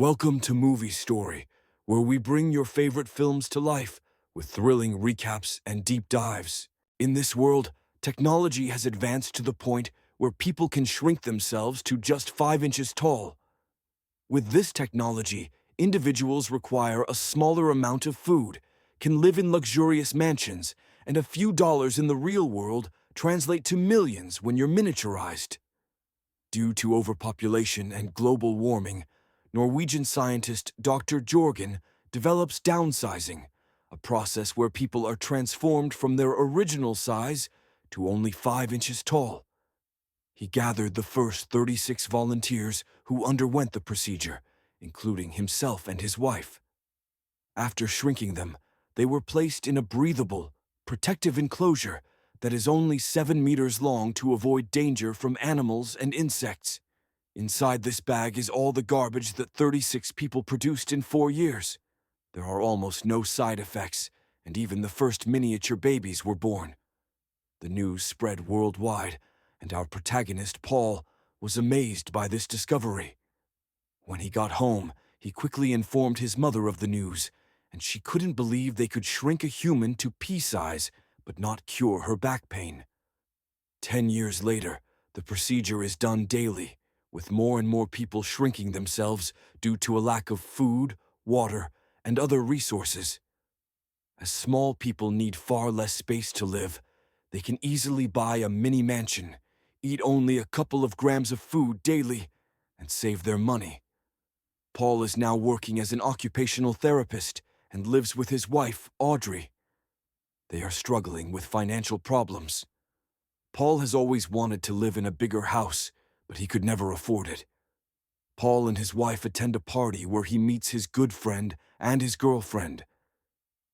Welcome to Movie Story, where we bring your favorite films to life with thrilling recaps and deep dives. In this world, technology has advanced to the point where people can shrink themselves to just 5 inches tall. With this technology, individuals require a smaller amount of food, can live in luxurious mansions, and a few dollars in the real world translate to millions when you're miniaturized. Due to overpopulation and global warming, Norwegian scientist Dr. Jorgen develops downsizing, a process where people are transformed from their original size to only 5 inches tall. He gathered the first 36 volunteers who underwent the procedure, including himself and his wife. After shrinking them, they were placed in a breathable, protective enclosure that is only 7 meters long to avoid danger from animals and insects. Inside this bag is all the garbage that 36 people produced in 4 years. There are almost no side effects, and even the first miniature babies were born. The news spread worldwide, and our protagonist, Paul, was amazed by this discovery. When he got home, he quickly informed his mother of the news, and she couldn't believe they could shrink a human to pea size but not cure her back pain. 10 years later, the procedure is done daily, with more and more people shrinking themselves due to a lack of food, water, and other resources. As small people need far less space to live, they can easily buy a mini mansion, eat only a couple of grams of food daily, and save their money. Paul is now working as an occupational therapist and lives with his wife, Audrey. They are struggling with financial problems. Paul has always wanted to live in a bigger house, but he could never afford it. Paul and his wife attend a party where he meets his good friend and his girlfriend.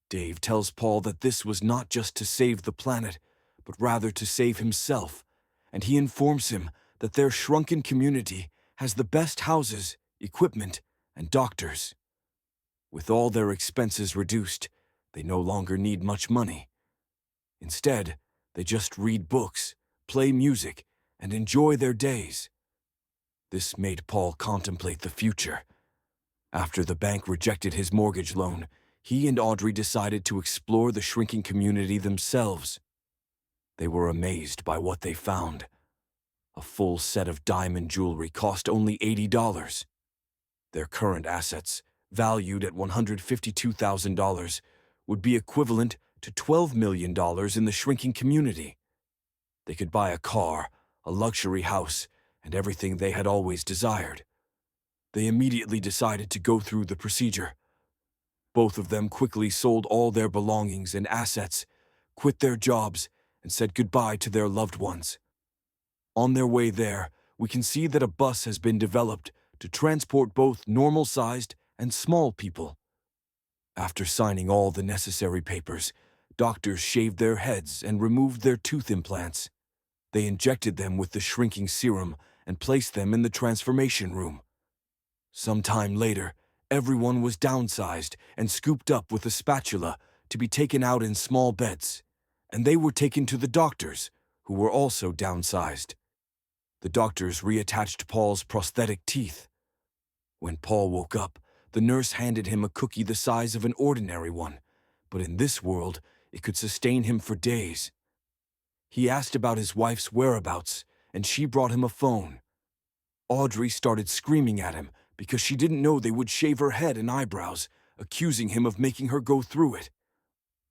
Dave tells Paul that this was not just to save the planet, but rather to save himself, and he informs him that their shrunken community has the best houses, equipment, and doctors. With all their expenses reduced, they no longer need much money. Instead, they just read books, play music, and enjoy their days. This made Paul contemplate the future. After the bank rejected his mortgage loan, he and Audrey decided to explore the shrinking community themselves. They were amazed by what they found. A full set of diamond jewelry cost only $80. Their current assets, valued at $152,000, would be equivalent to $12 million in the shrinking community. They could buy a car, a luxury house, and everything they had always desired. They immediately decided to go through the procedure. Both of them quickly sold all their belongings and assets, quit their jobs, and said goodbye to their loved ones. On their way there, we can see that a bus has been developed to transport both normal-sized and small people. After signing all the necessary papers, doctors shaved their heads and removed their tooth implants. They injected them with the shrinking serum and placed them in the transformation room. Sometime later, everyone was downsized and scooped up with a spatula to be taken out in small beds, and they were taken to the doctors, who were also downsized. The doctors reattached Paul's prosthetic teeth. When Paul woke up, the nurse handed him a cookie the size of an ordinary one, but in this world, it could sustain him for days. He asked about his wife's whereabouts, and she brought him a phone. Audrey started screaming at him because she didn't know they would shave her head and eyebrows, accusing him of making her go through it.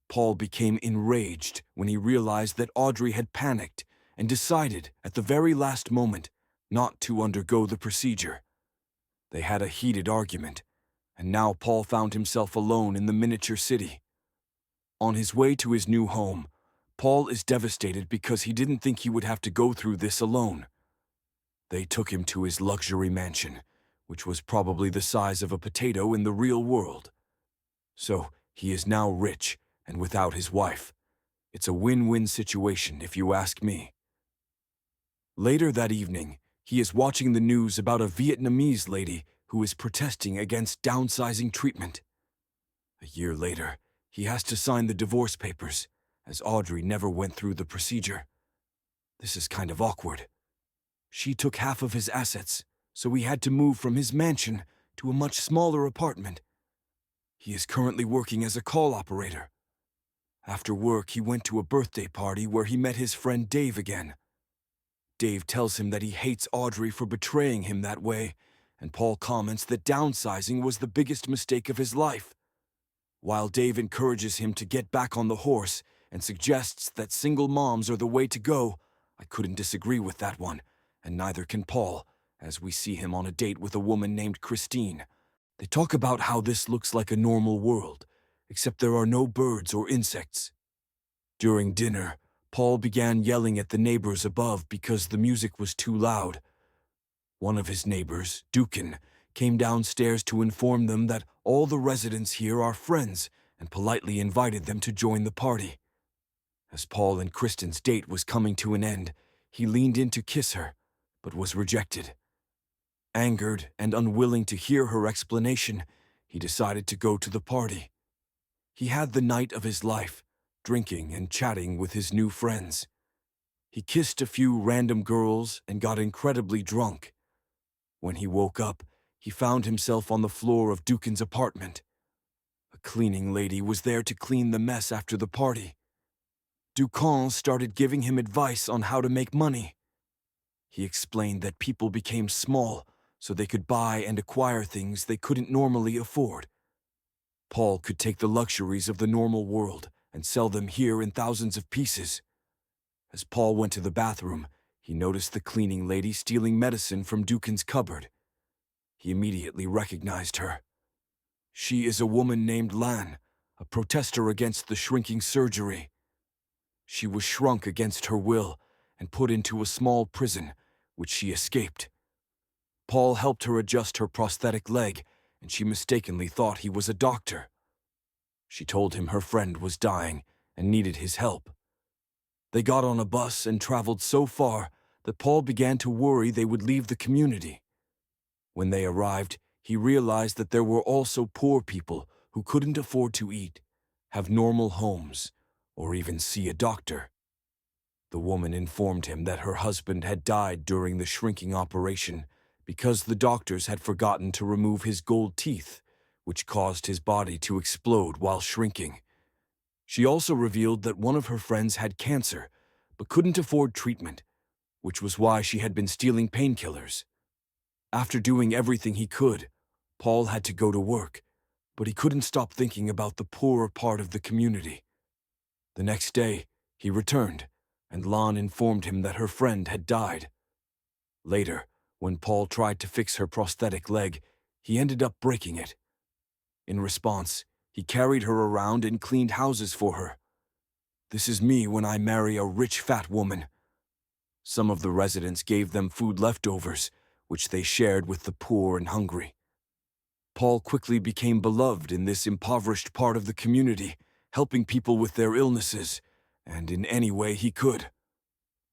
Paul became enraged when he realized that Audrey had panicked and decided, at the very last moment, not to undergo the procedure. They had a heated argument, and now Paul found himself alone in the miniature city. On his way to his new home, Paul is devastated because he didn't think he would have to go through this alone. They took him to his luxury mansion, which was probably the size of a potato in the real world. So, he is now rich and without his wife. It's a win-win situation, if you ask me. Later that evening, he is watching the news about a Vietnamese lady who is protesting against downsizing treatment. A year later, he has to sign the divorce papers, as Audrey never went through the procedure. This is kind of awkward. She took half of his assets, so he had to move from his mansion to a much smaller apartment. He is currently working as a call operator. After work, he went to a birthday party where he met his friend Dave again. Dave tells him that he hates Audrey for betraying him that way, and Paul comments that downsizing was the biggest mistake of his life. While Dave encourages him to get back on the horse and suggests that single moms are the way to go, I couldn't disagree with that one, and neither can Paul, as we see him on a date with a woman named Christine. They talk about how this looks like a normal world, except there are no birds or insects. During dinner, Paul began yelling at the neighbors above because the music was too loud. One of his neighbors, Dukin, came downstairs to inform them that all the residents here are friends and politely invited them to join the party. As Paul and Kristen's date was coming to an end, he leaned in to kiss her, but was rejected. Angered and unwilling to hear her explanation, he decided to go to the party. He had the night of his life, drinking and chatting with his new friends. He kissed a few random girls and got incredibly drunk. When he woke up, he found himself on the floor of Dukin's apartment. A cleaning lady was there to clean the mess after the party. Dukin started giving him advice on how to make money. He explained that people became small so they could buy and acquire things they couldn't normally afford. Paul could take the luxuries of the normal world and sell them here in thousands of pieces. As Paul went to the bathroom, he noticed the cleaning lady stealing medicine from Dukin's cupboard. He immediately recognized her. She is a woman named Lan, a protester against the shrinking surgery. She was shrunk against her will and put into a small prison, which she escaped. Paul helped her adjust her prosthetic leg, and she mistakenly thought he was a doctor. She told him her friend was dying and needed his help. They got on a bus and traveled so far that Paul began to worry they would leave the community. When they arrived, he realized that there were also poor people who couldn't afford to eat, have normal homes, or even see a doctor. The woman informed him that her husband had died during the shrinking operation because the doctors had forgotten to remove his gold teeth, which caused his body to explode while shrinking. She also revealed that one of her friends had cancer, but couldn't afford treatment, which was why she had been stealing painkillers. After doing everything he could, Paul had to go to work, but he couldn't stop thinking about the poorer part of the community. The next day, he returned, and Lan informed him that her friend had died. Later, when Paul tried to fix her prosthetic leg, he ended up breaking it. In response, he carried her around and cleaned houses for her. "This is me when I marry a rich fat woman." Some of the residents gave them food leftovers, which they shared with the poor and hungry. Paul quickly became beloved in this impoverished part of the community, helping people with their illnesses, and in any way he could.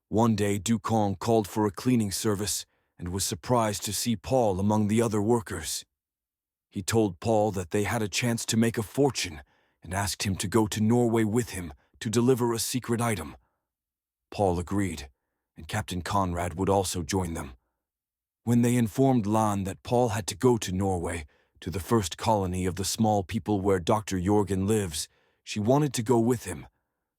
One day, Ducon called for a cleaning service and was surprised to see Paul among the other workers. He told Paul that they had a chance to make a fortune and asked him to go to Norway with him to deliver a secret item. Paul agreed, and Captain Conrad would also join them. When they informed Lan that Paul had to go to Norway, to the first colony of the small people where Dr. Jorgen lives, she wanted to go with him.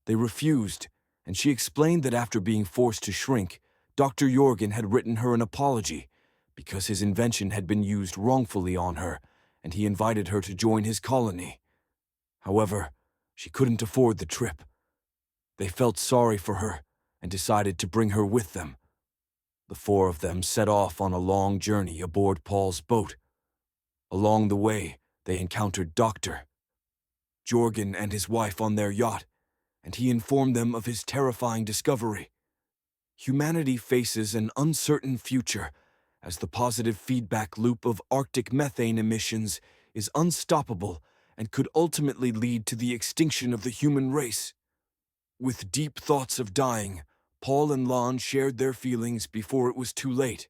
They refused, and she explained that after being forced to shrink, Dr. Jorgen had written her an apology because his invention had been used wrongfully on her, and he invited her to join his colony. However, she couldn't afford the trip. They felt sorry for her and decided to bring her with them. The four of them set off on a long journey aboard Paul's boat. Along the way, they encountered Dr. Jorgen and his wife on their yacht, and he informed them of his terrifying discovery. Humanity faces an uncertain future as the positive feedback loop of Arctic methane emissions is unstoppable and could ultimately lead to the extinction of the human race. With deep thoughts of dying, Paul and Lan shared their feelings before it was too late.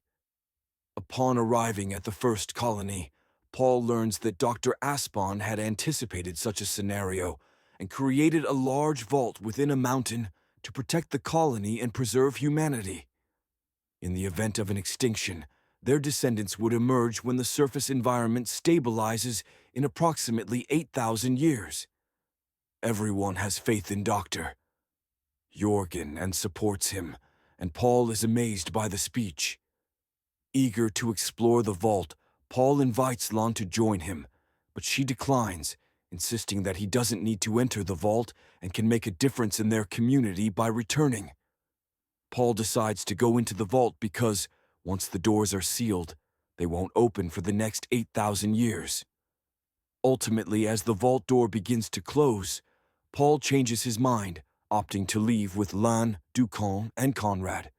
Upon arriving at the first colony, Paul learns that Dr. Aspon had anticipated such a scenario and created a large vault within a mountain to protect the colony and preserve humanity. In the event of an extinction, Their descendants would emerge when the surface environment stabilizes in approximately 8,000 years. Everyone has faith in Dr. Jorgen and supports him, and Paul is amazed by the speech. Eager to explore the vault, Paul invites Lan to join him, but she declines, insisting that he doesn't need to enter the vault and can make a difference in their community by returning. Paul decides to go into the vault because, once the doors are sealed, they won't open for the next 8,000 years. Ultimately, as the vault door begins to close, Paul changes his mind, opting to leave with Lan, Ducon, and Conrad.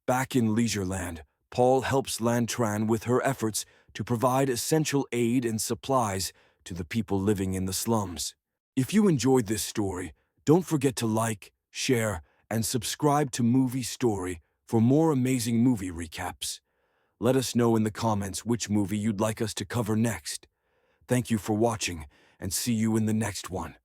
Back in Leisureland, Paul helps Lan Tran with her efforts to provide essential aid and supplies to the people living in the slums. If you enjoyed this story, don't forget to like, share, and subscribe to Movie Story for more amazing movie recaps. Let us know in the comments which movie you'd like us to cover next. Thank you for watching, and see you in the next one.